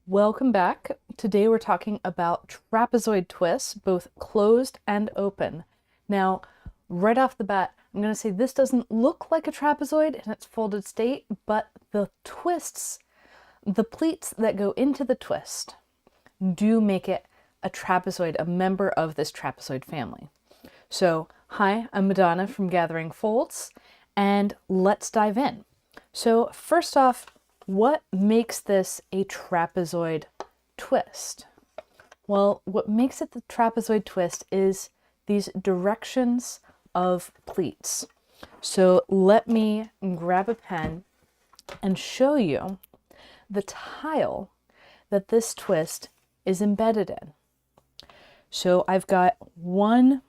Welcome back. Today we're talking about trapezoid twists, both closed and open. Now, right off the bat, I'm going to say this doesn't look like a trapezoid in its folded state, but the twists, the pleats that go into the twist, do make it a trapezoid, a member of this trapezoid family. So, hi, I'm Madonna from Gathering Folds, and let's dive in. So, first off, what makes this a trapezoid twist? Well, what makes it the trapezoid twist is these directions of pleats. So let me grab a pen and show you the tile that this twist is embedded in. So I've got one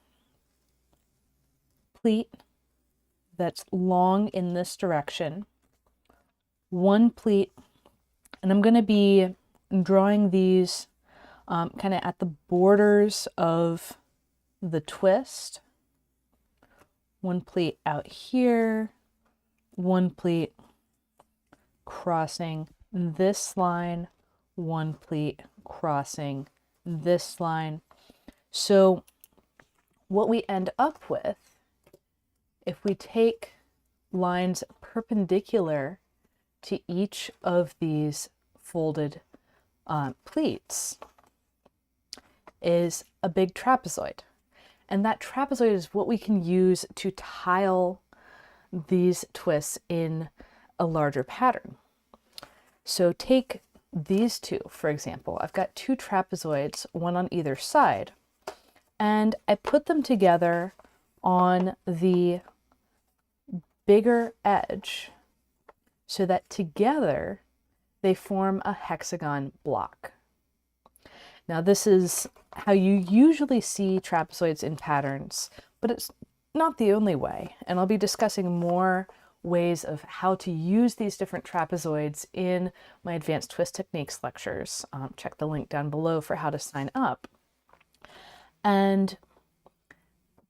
pleat that's long in this direction, one pleat, and I'm going to be drawing these kind of at the borders of the twist. One pleat out here, one pleat crossing this line, one pleat crossing this line. So what we end up with, if we take lines perpendicular to each of these folded pleats, is a big trapezoid. And that trapezoid is what we can use to tile these twists in a larger pattern. So take these two, for example. I've got two trapezoids, one on either side, and I put them together on the bigger edge so that together they form a hexagon block. Now this is how you usually see trapezoids in patterns, but it's not the only way. And I'll be discussing more ways of how to use these different trapezoids in my advanced twist techniques lectures. Check the link down below for how to sign up. And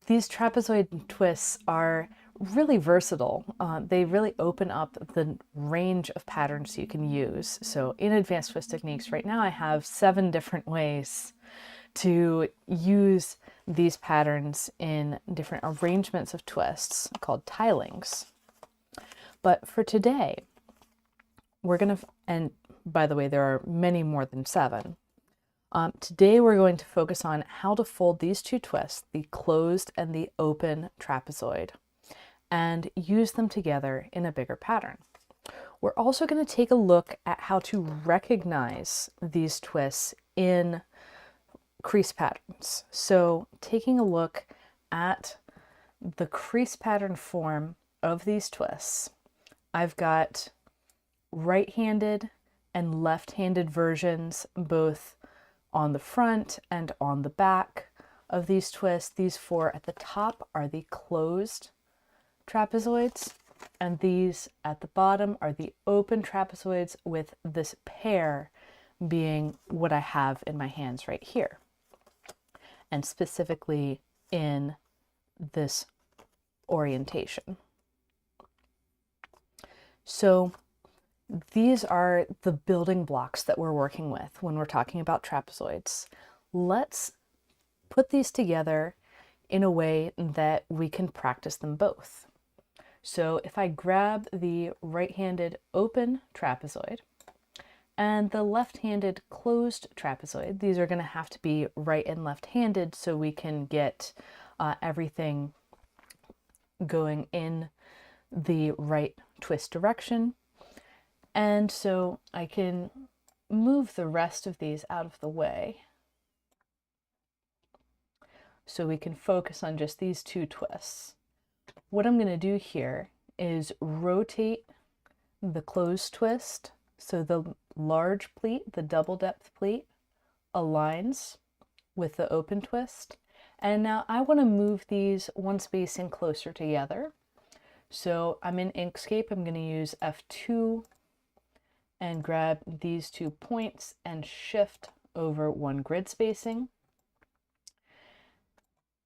these trapezoid twists are really versatile. They really open up the range of patterns you can use. So in advanced twist techniques right now, I have 7 different ways to use these patterns in different arrangements of twists called tilings. But for today, we're going to, and by the way, there are many more than 7. Today we're going to focus on how to fold these two twists, the closed and the open trapezoid, and use them together in a bigger pattern. We're also going to take a look at how to recognize these twists in crease patterns. So taking a look at the crease pattern form of these twists, I've got right-handed and left-handed versions, both on the front and on the back of these twists. These 4 at the top are the closed trapezoids, and these at the bottom are the open trapezoids, with this pair being what I have in my hands right here, and specifically in this orientation. So these are the building blocks that we're working with when we're talking about trapezoids. Let's put these together in a way that we can practice them both. So if I grab the right-handed open trapezoid and the left-handed closed trapezoid, these are going to have to be right and left-handed so we can get everything going in the right twist direction. And so I can move the rest of these out of the way so we can focus on just these 2 twists. What I'm going to do here is rotate the closed twist so the large pleat, the double depth pleat, aligns with the open twist. And now I want to move these one spacing closer together. So I'm in Inkscape. I'm going to use F2 and grab these 2 points and shift over 1 grid spacing.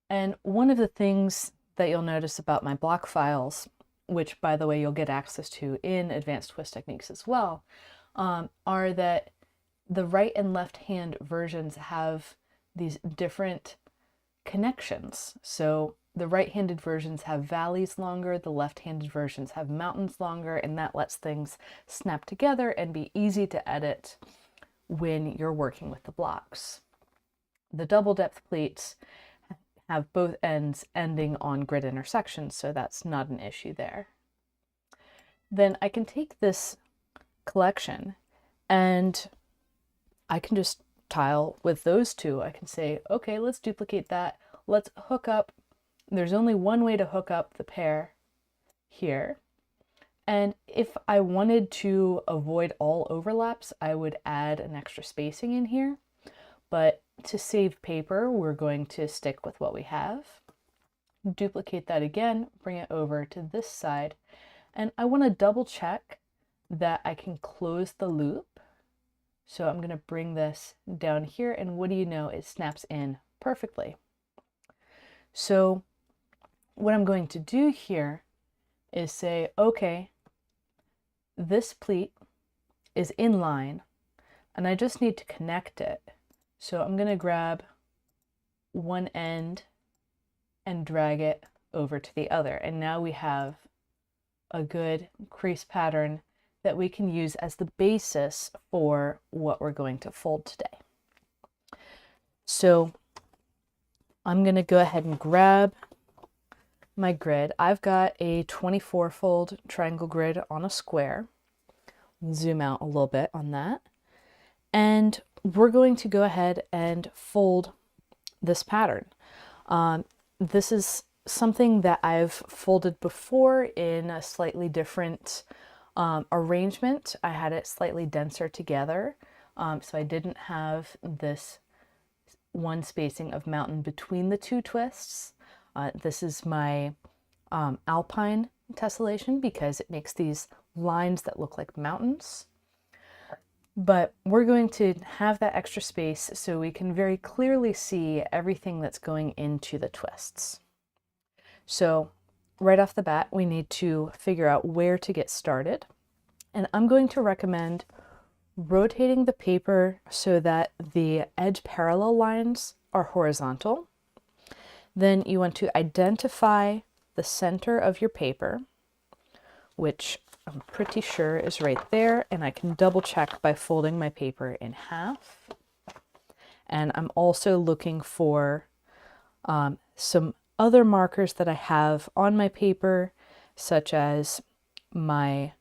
And one of the things that you'll notice about my block files, which by the way you'll get access to in advanced twist techniques as well, are that the right and left hand versions have these different connections. So the right-handed versions have valleys longer, the left-handed versions have mountains longer, and that lets things snap together and be easy to edit when you're working with the blocks. The double depth pleats have both ends ending on grid intersections, so that's not an issue there. Then I can take this collection and I can just tile with those two. I can say, okay, let's duplicate that. Let's hook up. There's only one way to hook up the pair here. And if I wanted to avoid all overlaps, I would add an extra spacing in here. But to save paper, we're going to stick with what we have. Duplicate that again, bring it over to this side. And I want to double check that I can close the loop. So I'm going to bring this down here, and what do you know, it snaps in perfectly. So what I'm going to do here is say, okay, this pleat is in line, and I just need to connect it. So I'm going to grab one end and drag it over to the other, and now we have a good crease pattern that we can use as the basis for what we're going to fold today. So I'm going to go ahead and grab my grid. I've got a 24 fold triangle grid on a square. Zoom out a little bit on that. And we're going to go ahead and fold this pattern. This is something that I've folded before in a slightly different arrangement. I had it slightly denser together, so I didn't have this one spacing of mountain between the two twists. This is my Alpine tessellation because it makes these lines that look like mountains. But we're going to have that extra space so we can very clearly see everything that's going into the twists. So right off the bat, we need to figure out where to get started. And I'm going to recommend rotating the paper so that the edge parallel lines are horizontal. Then you want to identify the center of your paper, which I'm pretty sure is right there, and I can double check by folding my paper in half. And I'm also looking for some other markers that I have on my paper, such as my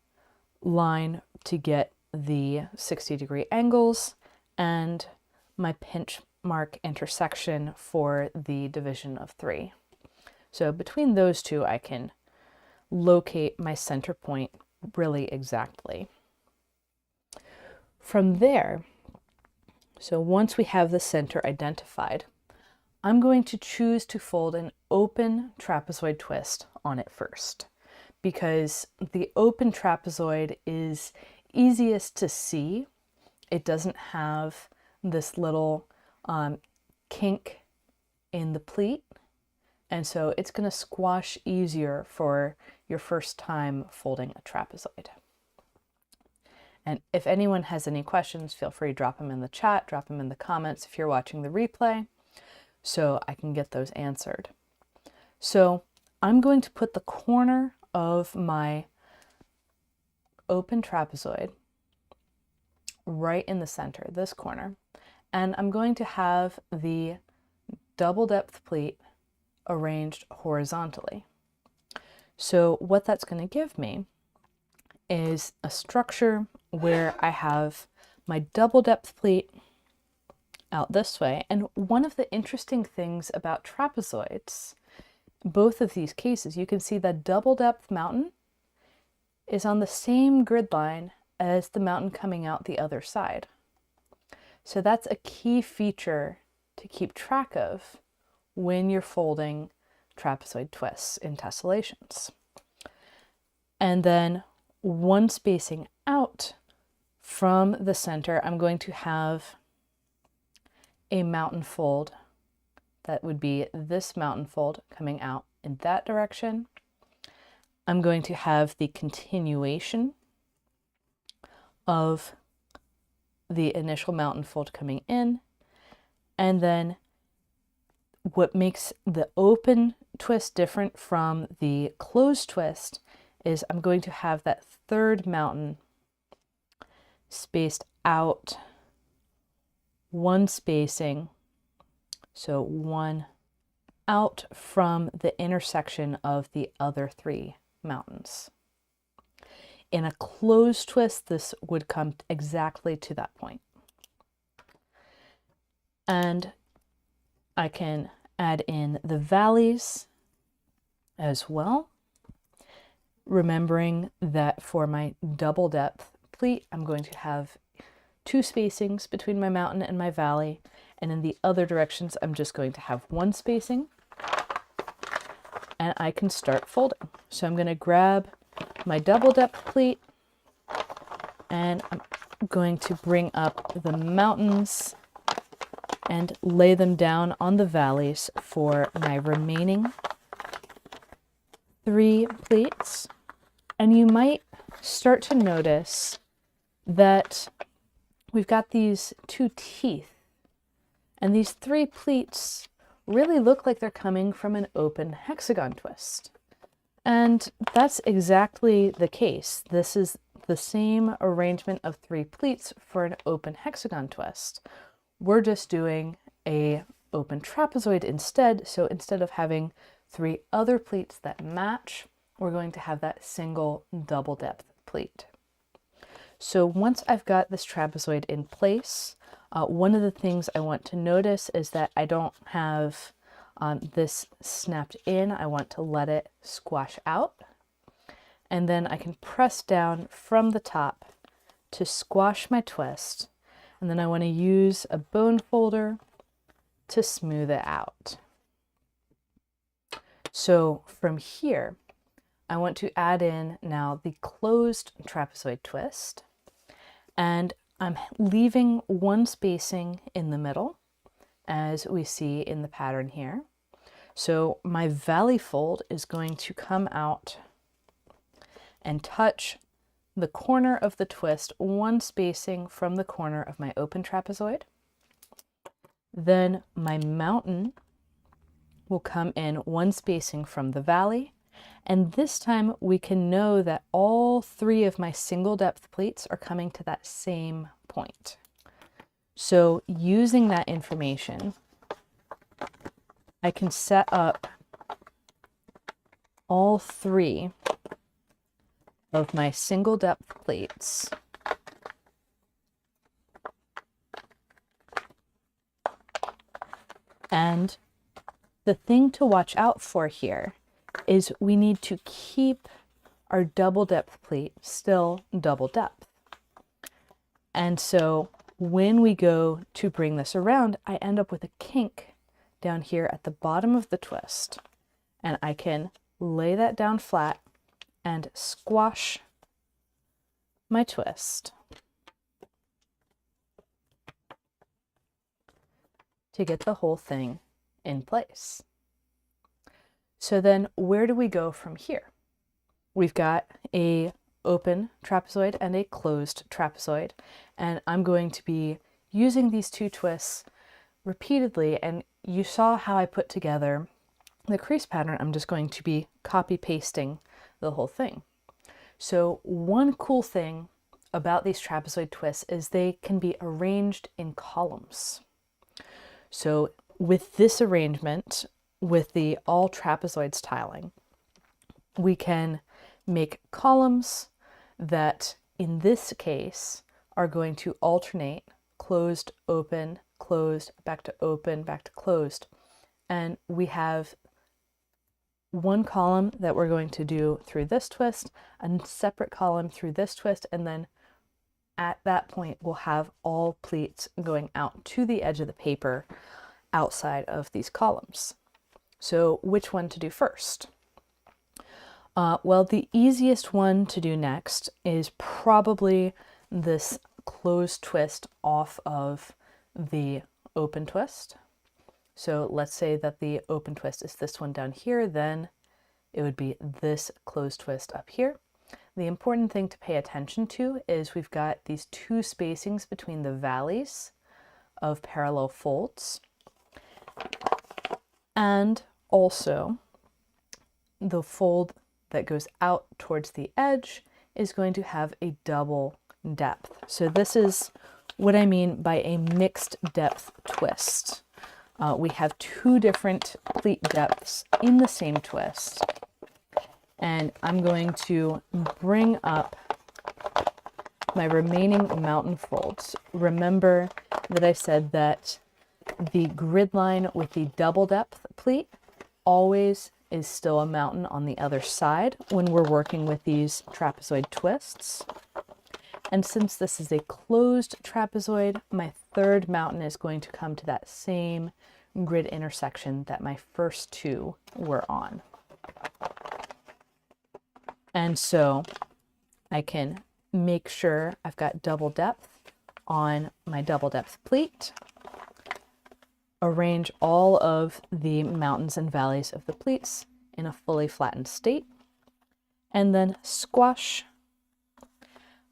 line to get the 60-degree angles and my pinch mark intersection for the division of 3. So between those two, I can locate my center point really exactly. From there, so once we have the center identified, I'm going to choose to fold an open trapezoid twist on it first, because the open trapezoid is easiest to see. It doesn't have this little kink in the pleat, and so it's going to squash easier for your first time folding a trapezoid. And if anyone has any questions, feel free to drop them in the chat, drop them in the comments if you're watching the replay, so I can get those answered. So I'm going to put the corner of my open trapezoid right in the center, this corner, and I'm going to have the double depth pleat arranged horizontally. So what that's going to give me is a structure where I have my double depth pleat out this way. And one of the interesting things about trapezoids, both of these cases, you can see that double depth mountain is on the same grid line as the mountain coming out the other side. So that's a key feature to keep track of when you're folding trapezoid twists in tessellations. And then one spacing out from the center, I'm going to have a mountain fold. That would be this mountain fold coming out in that direction. I'm going to have the continuation of the initial mountain fold coming in, and then what makes the open twist different from the closed twist is I'm going to have that third mountain spaced out one spacing, so one out from the intersection of the other three mountains. In a closed twist, this would come exactly to that point. And I can add in the valleys as well, remembering that for my double depth pleat, I'm going to have two spacings between my mountain and my valley, and in the other directions, I'm just going to have one spacing, and I can start folding. So I'm going to grab my double depth pleat, and I'm going to bring up the mountains and lay them down on the valleys for my remaining 3 pleats. And you might start to notice that we've got these 2 teeth, and these 3 pleats really look like they're coming from an open hexagon twist. And that's exactly the case. This is the same arrangement of 3 pleats for an open hexagon twist. We're just doing a open trapezoid instead. So instead of having 3 other pleats that match, we're going to have that single double depth pleat. So once I've got this trapezoid in place, one of the things I want to notice is that I don't have this snapped in. I want to let it squash out. And then I can press down from the top to squash my twist. And then I want to use a bone folder to smooth it out. So from here, I want to add in now the closed trapezoid twist. And I'm leaving one spacing in the middle, as we see in the pattern here. So my valley fold is going to come out and touch the corner of the twist one spacing from the corner of my open trapezoid. Then my mountain will come in one spacing from the valley. And this time we can know that all 3 of my single depth pleats are coming to that same point. So using that information, I can set up all 3 of my single depth pleats and the thing to watch out for here is we need to keep our double depth pleat still double depth. And so when we go to bring this around, I end up with a kink down here at the bottom of the twist. And I can lay that down flat and squash my twist to get the whole thing in place. So then where do we go from here? We've got a open trapezoid and a closed trapezoid, and I'm going to be using these 2 twists repeatedly, and you saw how I put together the crease pattern. I'm just going to be copy pasting the whole thing. So one cool thing about these trapezoid twists is they can be arranged in columns. So with this arrangement, with the all trapezoids tiling, we can make columns that in this case are going to alternate closed, open, closed, back to open, back to closed. And we have one column that we're going to do through this twist, a separate column through this twist, and then at that point we'll have all pleats going out to the edge of the paper outside of these columns. So which one to do first? Well, the easiest one to do next is probably this closed twist off of the open twist. So let's say that the open twist is this one down here, then it would be this closed twist up here. the important thing to pay attention to is we've got these two spacings between the valleys of parallel folds, and also the fold that goes out towards the edge is going to have a double depth. So this is what I mean by a mixed depth twist. We have two different pleat depths in the same twist. And I'm going to bring up my remaining mountain folds. Remember that I said that the grid line with the double depth pleat always is still a mountain on the other side when we're working with these trapezoid twists. And since this is a closed trapezoid, my third mountain is going to come to that same grid intersection that my first two were on. And so I can make sure I've got double depth on my double depth pleat, arrange all of the mountains and valleys of the pleats in a fully flattened state, and then squash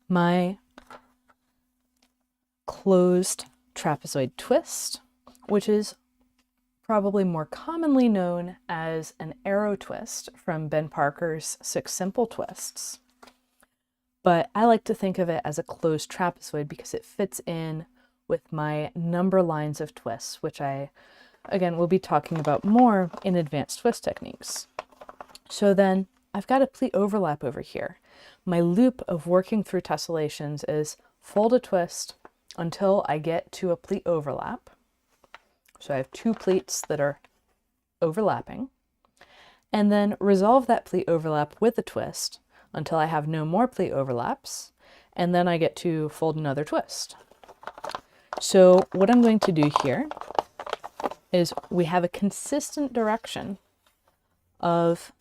my closed trapezoid twist, which is probably more commonly known as an arrow twist from Ben Parker's 6 Simple Twists. But I like to think of it as a closed trapezoid because it fits in with my number lines of twists, which I, again, will be talking about more in advanced twist techniques. So then I've got a pleat overlap over here. My loop of working through tessellations is fold a twist until I get to a pleat overlap. So I have two pleats that are overlapping, and then resolve that pleat overlap with a twist until I have no more pleat overlaps, and then I get to fold another twist. So what I'm going to do here is we have a consistent direction of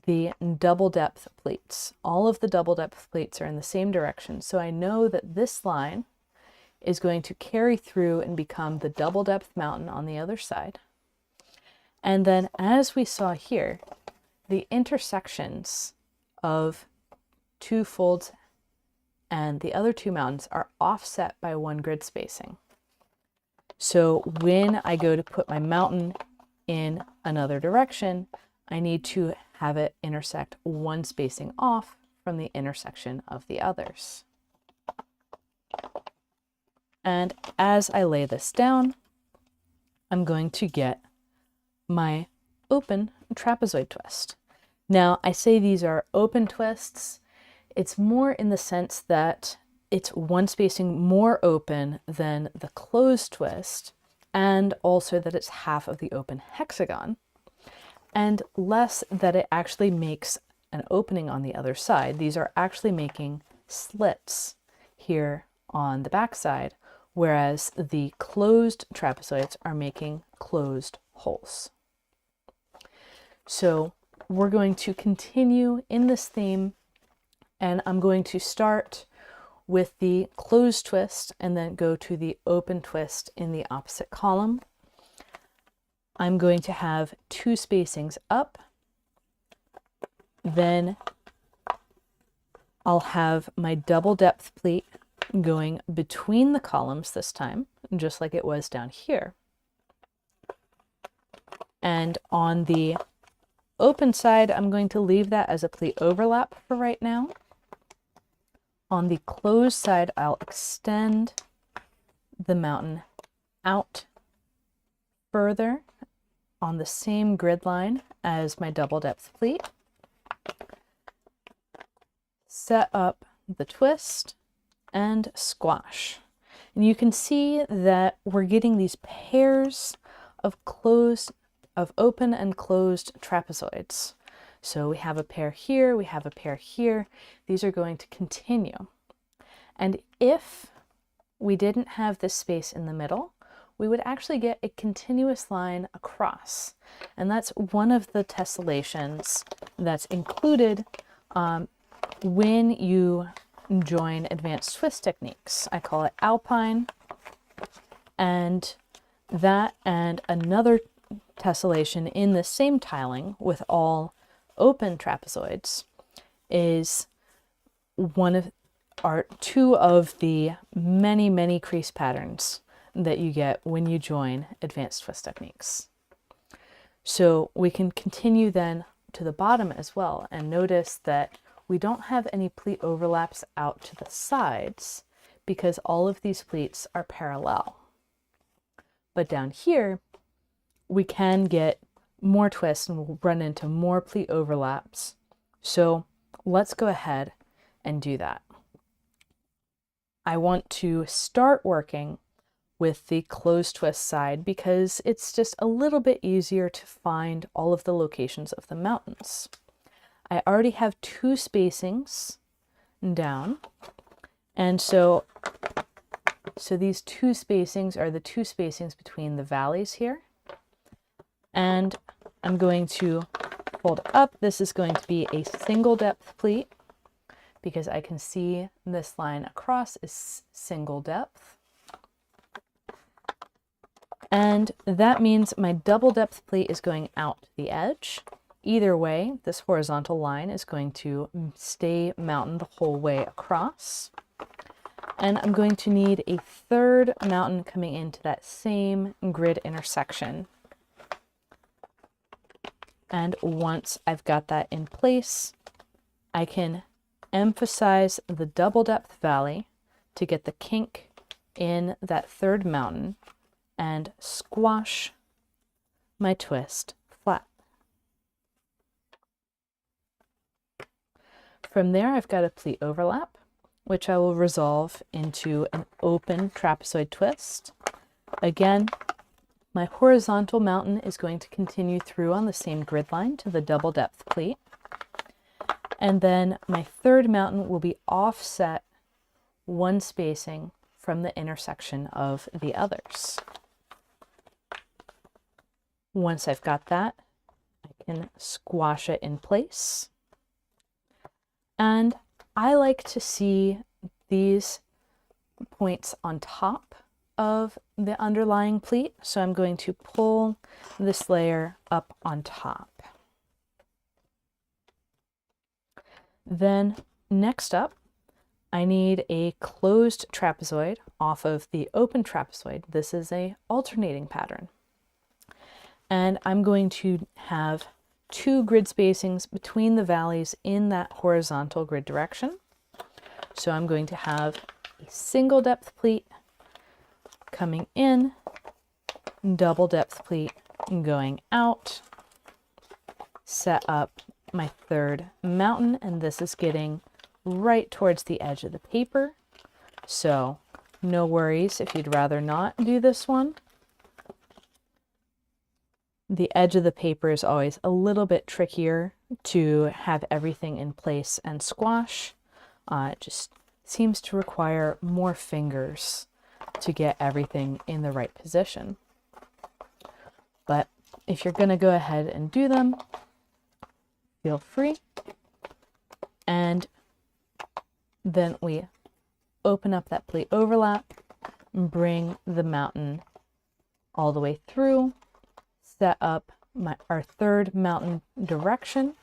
the double depth pleats. All of the double depth pleats are in the same direction, so I know that this line is going to carry through and become the double depth mountain on the other side. And then, as we saw here, the intersections of two folds and the other two mountains are offset by one grid spacing. So when I go to put my mountain in another direction, I need to have it intersect one spacing off from the intersection of the others. And as I lay this down, I'm going to get my open trapezoid twist. Now, I say these are open twists. It's more in the sense that it's one spacing more open than the closed twist, and also that it's half of the open hexagon, and less that it actually makes an opening on the other side. These are actually making slits here on the back side, whereas the closed trapezoids are making closed holes. So we're going to continue in this theme, and I'm going to start with the closed twist and then go to the open twist in the opposite column. I'm going to have two spacings up, then I'll have my double depth pleat going between the columns this time, just like it was down here. And on the open side, I'm going to leave that as a pleat overlap for right now. On the closed side, I'll extend the mountain out further on the same grid line as my double depth pleat. Set up the twist and squash. And you can see that we're getting these pairs of open and closed trapezoids. So we have a pair here, we have a pair here. These are going to continue. And if we didn't have this space in the middle, we would actually get a continuous line across. And that's one of the tessellations that's included when you join advanced twist techniques. I call it Alpine, and that and another tessellation in the same tiling with all open trapezoids is are two of the many, many crease patterns that you get when you join advanced twist techniques. So we can continue then to the bottom as well, and notice that we don't have any pleat overlaps out to the sides because all of these pleats are parallel. But down here, we can get more twists and we'll run into more pleat overlaps. So let's go ahead and do that. I want to start working with the closed twist side because it's just a little bit easier to find all of the locations of the mountains. I already have two spacings down, and so these two spacings are the two spacings between the valleys here. And I'm going to fold up. This is going to be a single depth pleat because I can see this line across is single depth. And that means my double depth pleat is going out to the edge. Either way, this horizontal line is going to stay mountain the whole way across. And I'm going to need a third mountain coming into that same grid intersection. And once I've got that in place, I can emphasize the double depth valley to get the kink in that third mountain and squash my twist flat. From there, I've got a pleat overlap, which I will resolve into an open trapezoid twist. Again, my horizontal mountain is going to continue through on the same grid line to the double depth pleat. And then my third mountain will be offset one spacing from the intersection of the others. Once I've got that, I can squash it in place. And I like to see these points on top of the underlying pleat, so I'm going to pull this layer up on top. Then next up, I need a closed trapezoid off of the open trapezoid. This is a alternating pattern. And I'm going to have two grid spacings between the valleys in that horizontal grid direction. So I'm going to have a single depth pleat coming in, double depth pleat going out, set up my third mountain, and this is getting right towards the edge of the paper. So no worries if you'd rather not do this one. The edge of the paper is always a little bit trickier to have everything in place and squash. It just seems to require more fingers to get everything in the right position. But if you're going to go ahead and do them, feel free. And then we open up that pleat overlap, bring the mountain all the way through, set up our third mountain direction,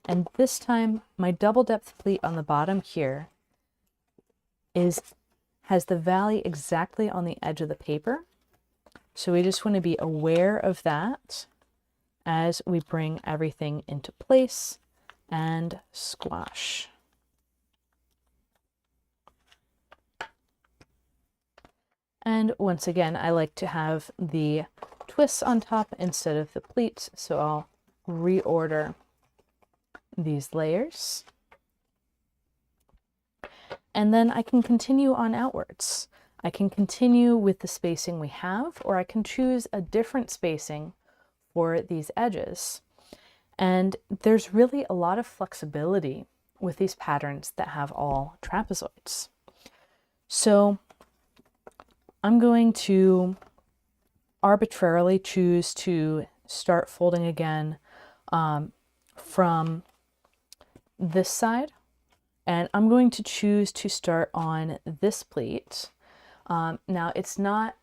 and this time my double depth pleat on the bottom here has the valley exactly on the edge of the paper. So we just want to be aware of that as we bring everything into place and squash. And once again, I like to have the twists on top instead of the pleats, so I'll reorder these layers. And then I can continue on outwards. I can continue with the spacing we have, or I can choose a different spacing for these edges. And there's really a lot of flexibility with these patterns that have all trapezoids. So I'm going to arbitrarily choose to start folding again from this side. And I'm going to choose to start on this pleat. Now it's not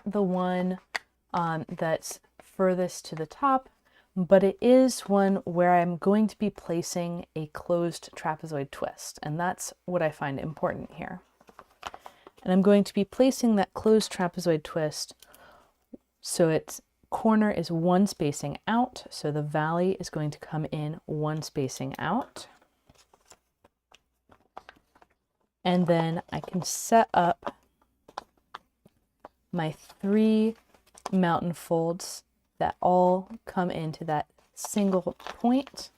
the one that's furthest to the top, but it is one where I'm going to be placing a closed trapezoid twist, and that's what I find important here. And I'm going to be placing that closed trapezoid twist so its corner is one spacing out, so the valley is going to come in one spacing out. And then I can set up my 3 mountain folds that all come into that single point.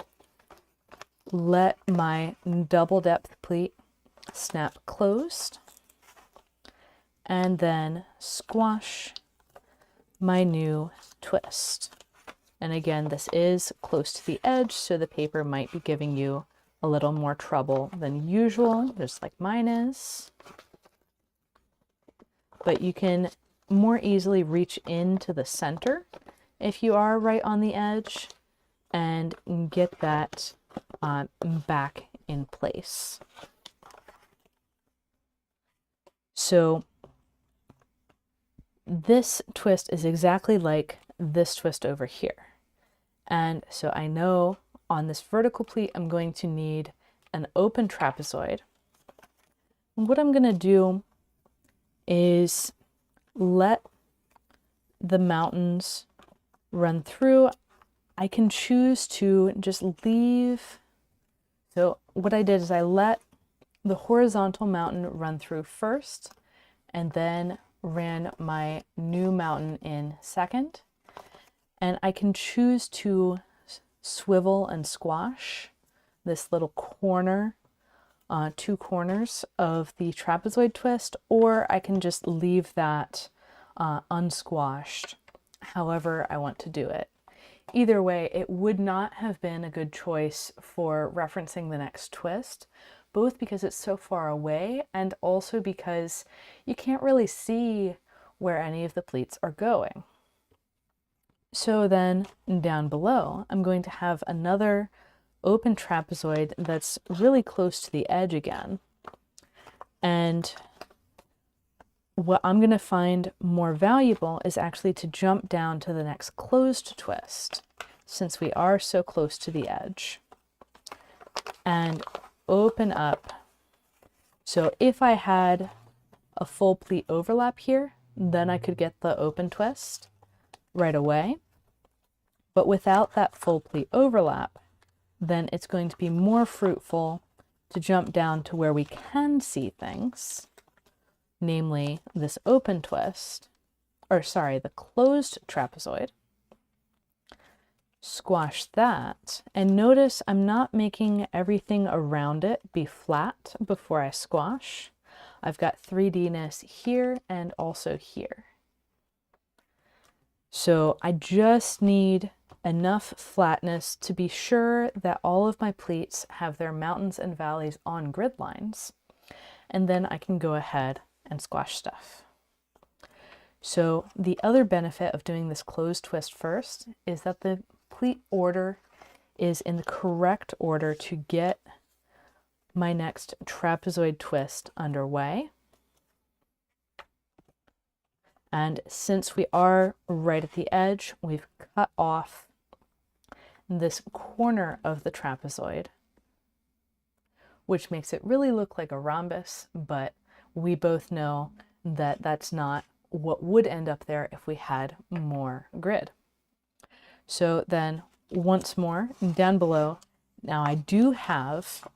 Let my double depth pleat snap closed, and then squash my new twist. And again, this is close to the edge, so the paper might be giving you a little more trouble than usual, just like mine is. But you can more easily reach into the center if you are right on the edge and get that back in place. So this twist is exactly like this twist over here. And so I know on this vertical pleat, I'm going to need an open trapezoid. And what I'm going to do is let the mountains run through. I can choose to just leave. So what I did is I let the horizontal mountain run through first, and then ran my new mountain in second. And I can choose to swivel and squash this little corner, 2 corners of the trapezoid twist, or I can just leave that unsquashed, however I want to do it. Either way, it would not have been a good choice for referencing the next twist, both because it's so far away and also because you can't really see where any of the pleats are going. So then down below, I'm going to have another open trapezoid that's really close to the edge again. And what I'm going to find more valuable is actually to jump down to the next closed twist, since we are so close to the edge, and open up. So if I had a full pleat overlap here, then I could get the open twist right away. But without that full pleat overlap, then it's going to be more fruitful to jump down to where we can see things, namely this open twist, or sorry, the closed trapezoid. Squash that, and notice I'm not making everything around it be flat before I squash. I've got 3D-ness here and also here. So I just need enough flatness to be sure that all of my pleats have their mountains and valleys on grid lines, and then I can go ahead and squash stuff. So the other benefit of doing this closed twist first is that the pleat order is in the correct order to get my next trapezoid twist underway. And since we are right at the edge, we've cut off this corner of the trapezoid, which makes it really look like a rhombus, but we both know that that's not what would end up there if we had more grid. So then once more down below, now I do have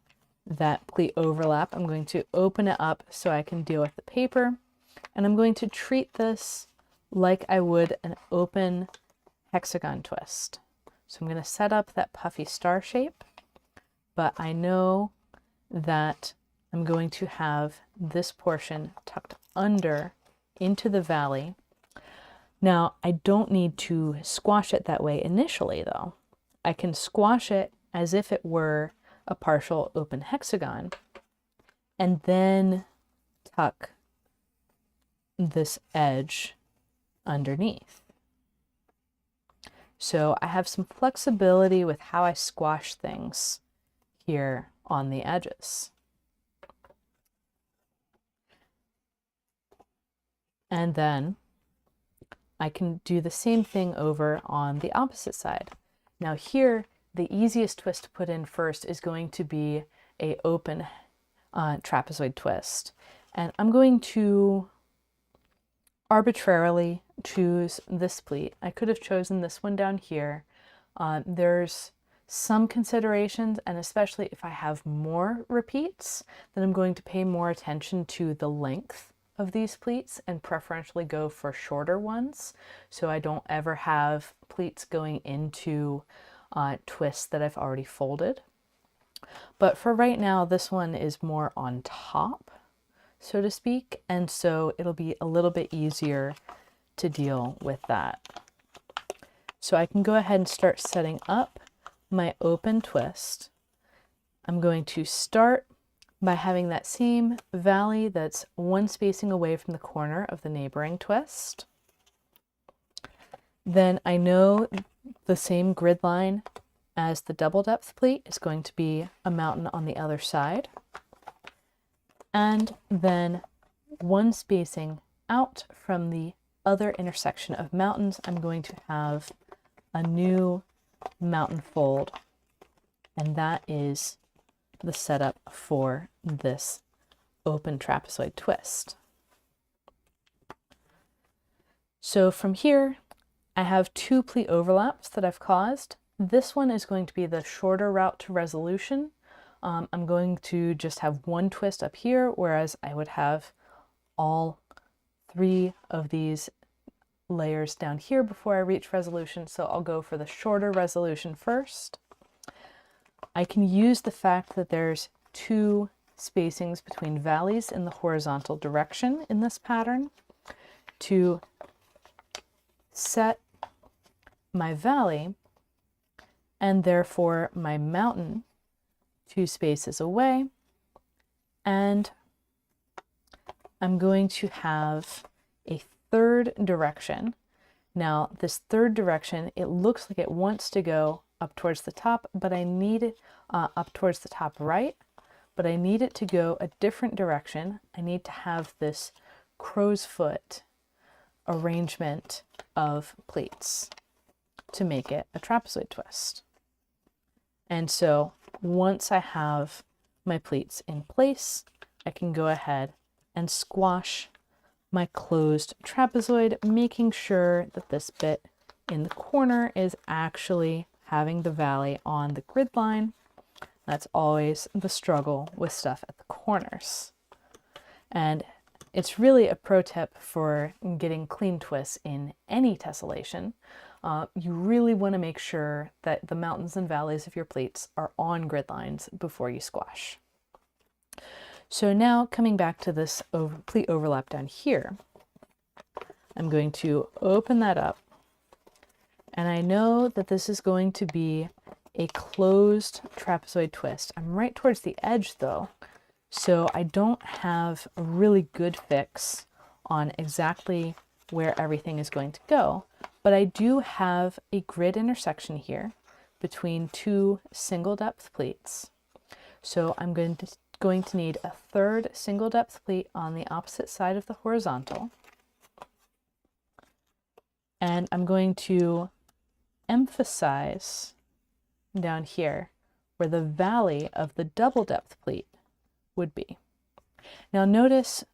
that pleat overlap. I'm going to open it up so I can deal with the paper, and I'm going to treat this like I would an open hexagon twist. So I'm going to set up that puffy star shape, but I know that I'm going to have this portion tucked under into the valley. Now, I don't need to squash it that way initially, though. I can squash it as if it were a partial open hexagon, and then tuck this edge underneath. So I have some flexibility with how I squash things here on the edges. And then I can do the same thing over on the opposite side. Now here, the easiest twist to put in first is going to be a open trapezoid twist. And I'm going to arbitrarily choose this pleat. I could have chosen this one down here. There's some considerations, and especially if I have more repeats, then I'm going to pay more attention to the length of these pleats and preferentially go for shorter ones, so I don't ever have pleats going into twists that I've already folded. But for right now, this one is more on top, so to speak, and so it'll be a little bit easier to deal with that. So I can go ahead and start setting up my open twist. I'm going to start by having that same valley that's one spacing away from the corner of the neighboring twist. Then I know the same grid line as the double depth pleat is going to be a mountain on the other side. And then one spacing out from the other intersection of mountains, I'm going to have a new mountain fold, and that is the setup for this open trapezoid twist. So from here, I have two pleat overlaps that I've caused. This one is going to be the shorter route to resolution. I'm going to just have one twist up here, whereas I would have all three of these layers down here before I reach resolution, so I'll go for the shorter resolution first. I can use the fact that there's two spacings between valleys in the horizontal direction in this pattern to set my valley and therefore my mountain two spaces away, and I'm going to have a third direction. Now this third direction, it looks like it wants to go up towards the top, but I need it up towards the top right, but I need it to go a different direction. I need to have this crow's foot arrangement of pleats to make it a trapezoid twist. And so once I have my pleats in place, I can go ahead and squash my closed trapezoid, making sure that this bit in the corner is actually having the valley on the grid line. That's always the struggle with stuff at the corners. And it's really a pro tip for getting clean twists in any tessellation. You really want to make sure that the mountains and valleys of your pleats are on grid lines before you squash. So now coming back to this pleat overlap down here, I'm going to open that up, and I know that this is going to be a closed trapezoid twist. I'm right towards the edge though, so I don't have a really good fix on exactly where everything is going to go, but I do have a grid intersection here between two single depth pleats. So I'm going to need a third single depth pleat on the opposite side of the horizontal. And I'm going to emphasize down here where the valley of the double depth pleat would be. Now notice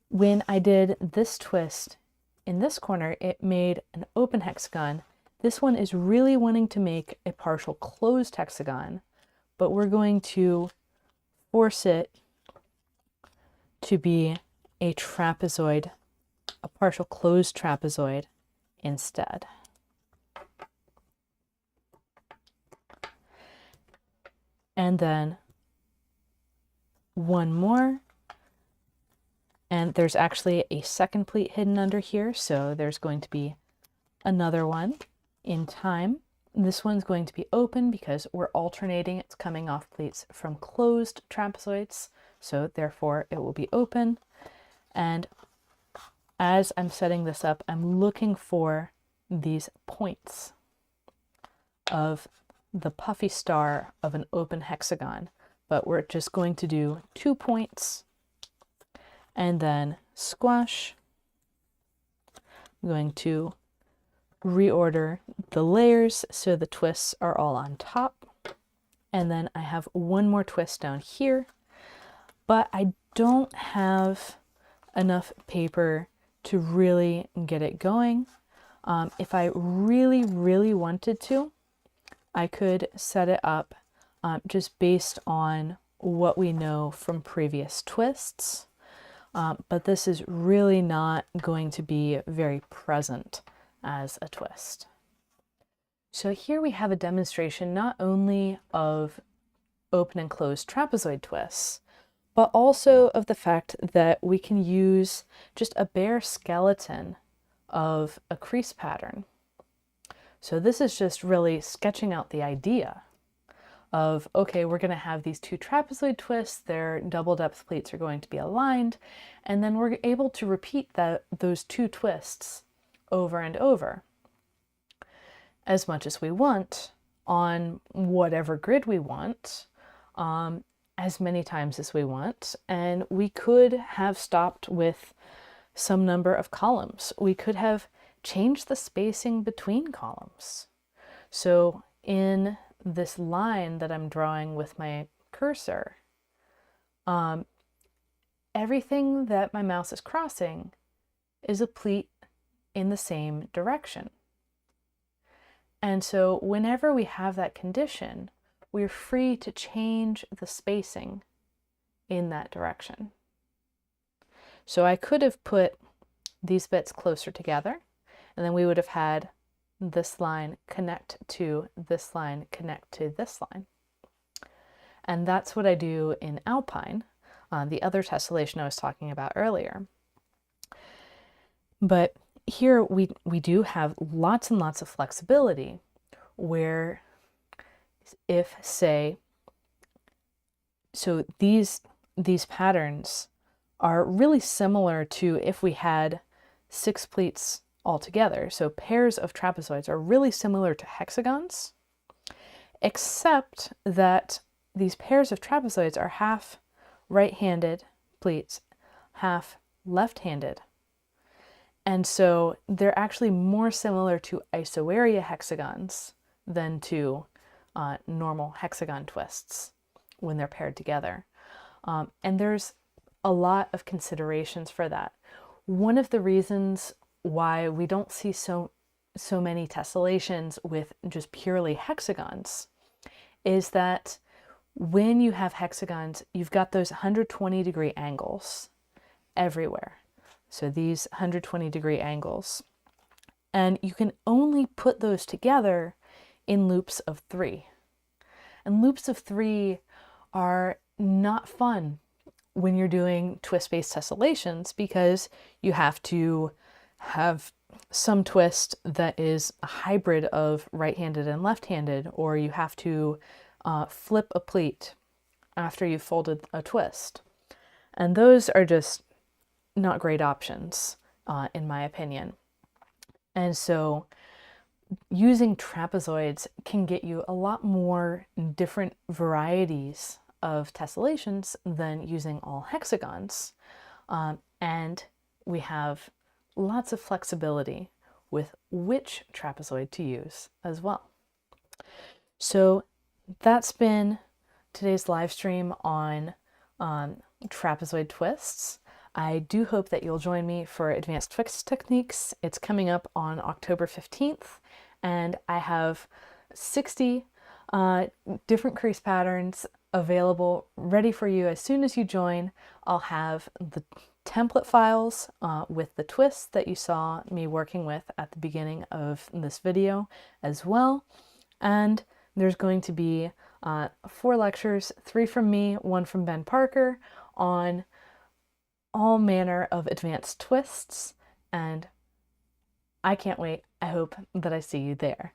when I did this twist in this corner, it made an open hexagon. This one is really wanting to make a partial closed hexagon, but we're going to force it to be a trapezoid, a partial closed trapezoid instead. And then one more, and there's actually a second pleat hidden under here, so there's going to be another one in time. This one's going to be open because we're alternating. It's coming off pleats from closed trapezoids, so therefore it will be open. And as I'm setting this up, I'm looking for these points of the puffy star of an open hexagon, but we're just going to do 2 points and then squash. I'm going to reorder the layers so the twists are all on top. And then I have one more twist down here, but I don't have enough paper to really get it going. If I really, really wanted to, I could set it up just based on what we know from previous twists. But this is really not going to be very present as a twist. So here we have a demonstration not only of open and closed trapezoid twists, but also of the fact that we can use just a bare skeleton of a crease pattern. So this is just really sketching out the idea of, okay, we're going to have these two trapezoid twists, their double depth pleats are going to be aligned, and then we're able to repeat those two twists over and over as much as we want on whatever grid we want, as many times as we want. And we could have stopped with some number of columns. We could have changed the spacing between columns. So in this line that I'm drawing with my cursor, everything that my mouse is crossing is a pleat in the same direction. And so whenever we have that condition, we're free to change the spacing in that direction. So I could have put these bits closer together, and then we would have had this line connect to this line, connect to this line. And that's what I do in Alpine, the other tessellation I was talking about earlier. But here we do have lots and lots of flexibility, where if, say, so these patterns are really similar to if we had 6 pleats altogether. So pairs of trapezoids are really similar to hexagons, except that these pairs of trapezoids are half right-handed pleats, half left-handed. And so they're actually more similar to isoarea hexagons than to normal hexagon twists when they're paired together. And there's a lot of considerations for that. One of the reasons why we don't see so many tessellations with just purely hexagons is that when you have hexagons, you've got those 120-degree angles everywhere. So these 120-degree angles. And you can only put those together in loops of 3. And loops of 3 are not fun when you're doing twist-based tessellations, because you have to have some twist that is a hybrid of right-handed and left-handed, or you have to flip a pleat after you've folded a twist. And those are just not great options, in my opinion. And so using trapezoids can get you a lot more different varieties of tessellations than using all hexagons. And we have lots of flexibility with which trapezoid to use as well. So that's been today's live stream on trapezoid twists. I do hope that you'll join me for Advanced Twist Techniques. It's coming up on October 15th, and I have 60 different crease patterns available ready for you. As soon as you join, I'll have the template files with the twists that you saw me working with at the beginning of this video as well. And there's going to be 4 lectures, 3 from me, 1 from Ben Parker, on all manner of advanced twists, and I can't wait. I hope that I see you there.